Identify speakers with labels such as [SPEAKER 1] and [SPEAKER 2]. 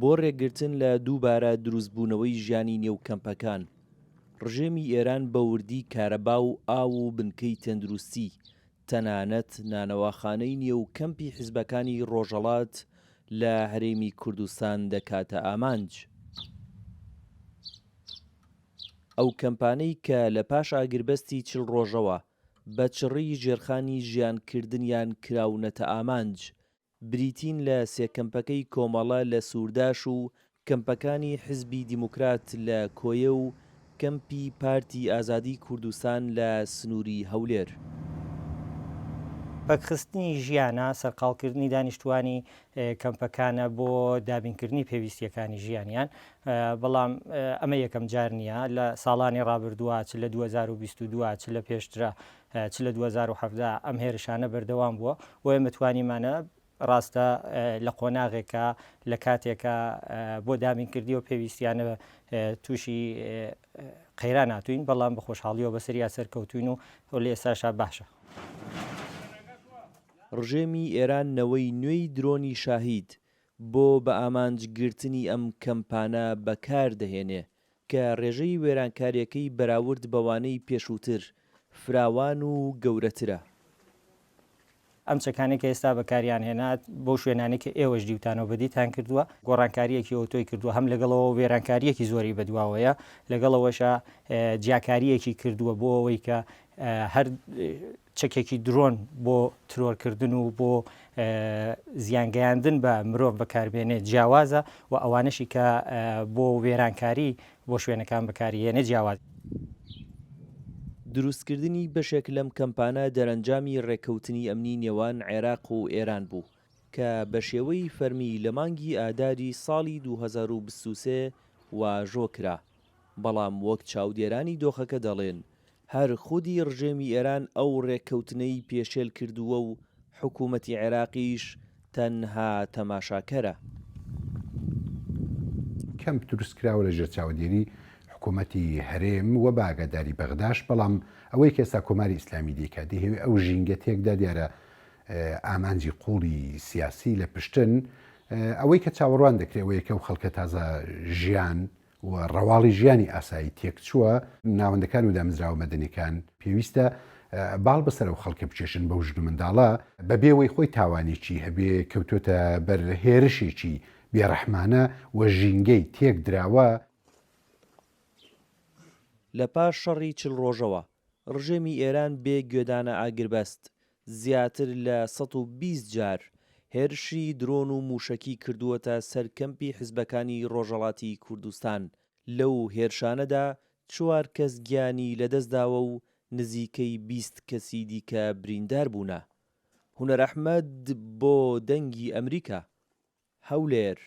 [SPEAKER 1] بۆ ڕێگرتن لە دووبارە دروستبوونەوەی ژیانی نێو کەمپەکان. ڕژێمی ئێران بە وردی کارەبا و ئاو و بنکەی تەندروستی، تەنانەت نانەواخانەی نێو کەمپی حیزبەکانی ڕۆژهەڵات لە هەرێمی کوردستان دەکاتە ئامانج. ئەو کەمپانەی کە لە پاش ئاگربەستی 40 ڕۆژەوە بە چڕی ژێرخانی ژیانکردنیان کراونەتە ئامانج، بریتین لە سێ کەمپەکەی کۆمەڵە لە سوورداش و کەمپەکانی حیزبی دیموکرات لە کۆیە و کەمپی پارتی ئازادی کوردستان لە سنووری هەولێر.
[SPEAKER 2] بەکخستنی ژیانە سەرقاڵکردنی دانیشتوانی کەمپەکانە بۆ دابینکردنی پێویستیەکانی ژیانیان، بەڵام ئەمە یەکەم جار نییە. لە ساڵانی ڕابردووە چ لە 2022 چ لە پێشترە چ لە 2017 ئەم هێرشانە بەردەوام بووە و ئێمە توانیمانە ڕاستە لە قۆناغێکە لە کاتێکە بۆ دابینکردی و پێویستیانە تووشی قەیران ناتوین، بەڵام بە خۆشحاڵیەوە بەسەریا سەرکەوتوین و لە ئێستاشا باشە.
[SPEAKER 1] ڕژێمی ئێران نەوەی نوێی درۆنی شاهید بۆ بە ئامانجگرتنی ئەم کەمپانە بەکاردەهێنێ کە ڕێژەی وێرانکاریەکەی بەراورد بەوانەی پێشووتر فراوان و گەورەترە.
[SPEAKER 2] ئەم چەکانێک کە ئێستا بەکاریان هێنات بۆ شوێنانی کە ئێوەش دیوتانەوە بەدیتان کردووە، گۆڕانکاریەکی ئۆتۆی کردووە، هەم لەگەڵەوە وێرانکاریەکی زۆری بەدواوەیە، لەگەڵەوەشە جیاکاریەکی کردووە بۆ ئەوەی کە هەر چەکێکی درۆن بۆ ترۆرکردن و بۆ زیانگەیاندن بە مرۆڤ بەکاربێنێت جیاوازە و ئەوانشی کە بۆ وێرانکاری بۆ شوێنەکان بەکارهێنێت جیاواز.
[SPEAKER 1] دروستکردنی بەشێک لەم کەمپانە دەرەنجامی ڕێکەوتنی ئەمنی نێوان عێراق و ئێران بوو کە بە شێوەی فەرمی لە مانگی ئاداری ساڵی 2023 واژۆ کرا، بەڵام وەک چاودێرانی دۆخەکە دەڵێن هەر خودی ڕژێمی ئێران ئەو ڕێکەوتنەی پێشێل کردووە و حکوومەتی عێراقیش تەنها تەماشاکەرە.
[SPEAKER 3] کەمپ دروستکراوە لە ژێر چاودێری حکوومەتی هەرێم وە باگەداری بەغداش، بەڵام ئەوەی کێستا کۆماری ئیسلامی دیکە دەهێوێت ئەو ژینگە تێکدا دیارە ئامانجی قوڵی سیاسی لە پشتن ئەوەی کە چاوەڕوان دەکرێتەوەی کە و خەڵکە تازە ژیان و ڕەواڵی ژیانی ئاسایی تێکچووە، ناوەندەکان و دامزراوە مەدەنیەکان پێویستە باڵ بەسەر و خەڵکە بچێشن بەو ژن و منداڵە بەبێەوەی خۆی تاوانێکی هەبێ کەوتۆتە بەر هێرشێکی بێڕەحمانە و ژینگەی تێک دراوە.
[SPEAKER 1] لە پاش شەڕی 40 ڕۆژەوە ڕژێمی ئێران بێ گوێدانە ئاگربەست زیاتر لە 120 جار هێرشی درۆن و موشەکی کردووەتە سەر کەمپی حیزبەکانی ڕۆژهەڵاتی کوردستان. لەو هێرشانەدا 4 کەس گیانی لەدەستداوە و نزیکەی 20 کەسی دیکە بریندار بوونە. هونەر ئەحمەد بۆ دەنگی ئەمریکا، هەولێر.